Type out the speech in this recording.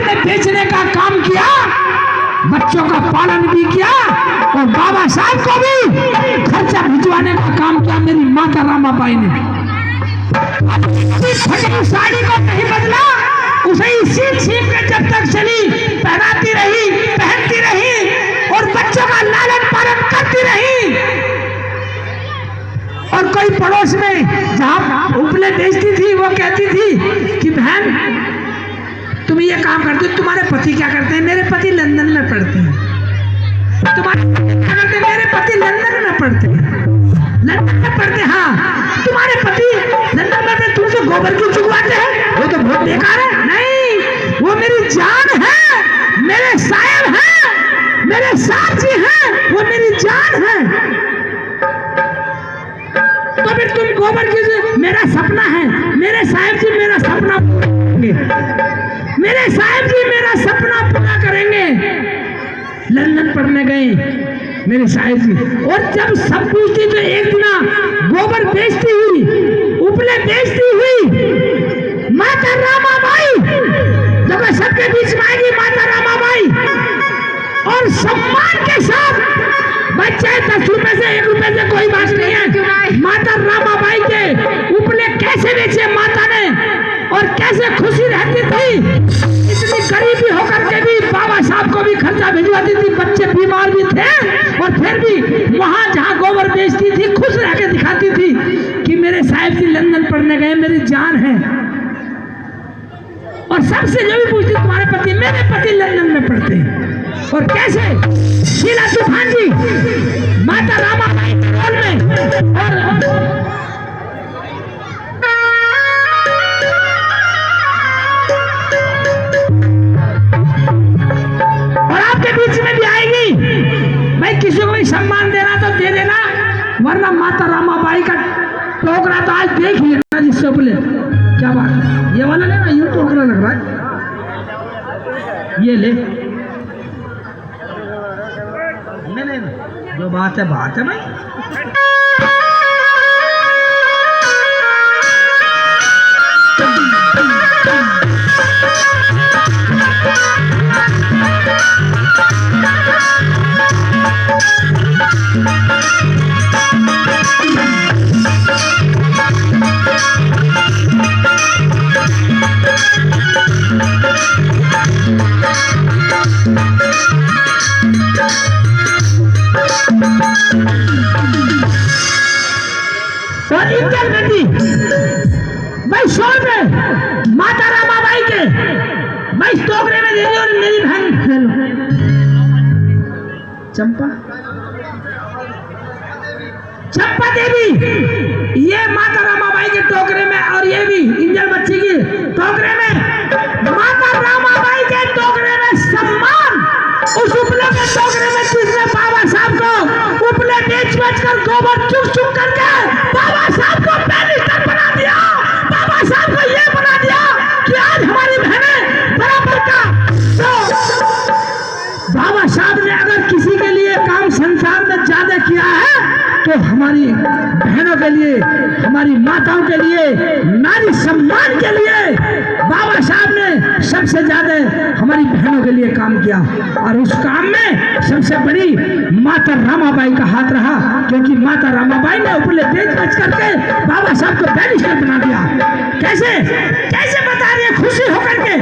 ने बेचने का काम किया, बच्चों का पालन भी किया और बाबा साहब को भी खर्चा भिजवाने का काम किया मेरी माता रामाबाई ने। फटी साड़ी को नहीं बदला, उसे सीख सीख के जब तक चली पहनाती रही, पहनती रही और बच्चों का लालन पालन करती रही। और कोई पड़ोस में जहां उपले बेचती थी वो कहती थी कि बहन तुम ये काम करते हो, तुम्हारे पति क्या करते हैं? मेरे पति लंदन में पढ़ते हैं। तुम्हारे पति क्या करते हैं? मेरे पति लंदन में पढ़ते हैं। लंदन में पढ़ते? हाँ। तुम्हारे पति लंदन में तुमसे गोबर क्यों चुगवाते हैं? वो तो बहुत बेकार है। नहीं, वो मेरी जान है, मेरे साहब हैं, मेरे साथ जी हैं, वो मेरी जान है। तो फिर तुम गोबर की, मेरा सपना है, मेरे साहब जी मेरा सपना पूरा करेंगे, मेरे साहब जी मेरा सपना पूरा करेंगे। लंदन पढ़ने गए मेरे साहब जी, और जब सब पूछती तो एक दिन गोबर बेचती हुई, उपले बेचती हुई माता रामाबाई जब सबके बीच में आएगी माता रामाबाई और सम्मान के साथ, बच्चे 10 रुपए से 1 रुपए से कोई बात नहीं है, माता रामाबाई के उपले कैसे बेचे माता ने और कैसे खुशी रहती थी। इतनी गरीबी होकर के भी बाबा साहब को भी खर्चा भिजवाती थी, बच्चे बीमार भी थे और फिर भी वहां जहां गोबर बेचती थी खुश रह के दिखाती थी कि मेरे साहब जी लंदन पढ़ने गए, मेरी जान है। और सबसे जो भी पूछती तुम्हारे पति, मेरे पति लंदन में पढ़ते हैं। और कैसे शीला तूफान जी माता रामाबाई के रोल में और आपके बीच में भी आएगी। भाई किसी को भी सम्मान देना तो दे देना, वरना माता रामाबाई का टोकरा तो आज देख ही लेना जिससे बोले क्या बात है। ये वाला लेना, यूं टोकरा लग रहा है, ये ले। नहीं, जो बात है भाई। और इंजन बेटी भाई शोर में माता रामाबाई के भाई टोकरे में दे दी। और मेरी बहन चंपा देवी, ये माता रामाबाई के टोकरे में, और ये भी इंजन बच्ची की टोकरे में, माता रामाबाई के टोकरे में सम्मान, उस उपले के टोकरे में जिसने बाबा साहब को उपले बेच कर गोबर चुक चुक करके बाबा साहब को मिनिस्टर बना दिया, बाबा साहब को ये बना दिया कि आज हमारी बहनें बराबर का। तो बाबा साहब ने अगर किसी के लिए काम संसार में ज्यादा किया है तो हमारी बहनों के लिए, हमारी माताओं के लिए, नारी सम्मान के लिए बाबा साहब ने सबसे ज्यादा हमारी बहनों के लिए काम किया। और उस काम में सबसे बड़ी माता रामाबाई का हाथ रहा, क्योंकि माता रामाबाई ने उपले बेच करके बाबा साहब को बैरिस्टर बना दिया। कैसे कैसे बता रही है खुशी होकर के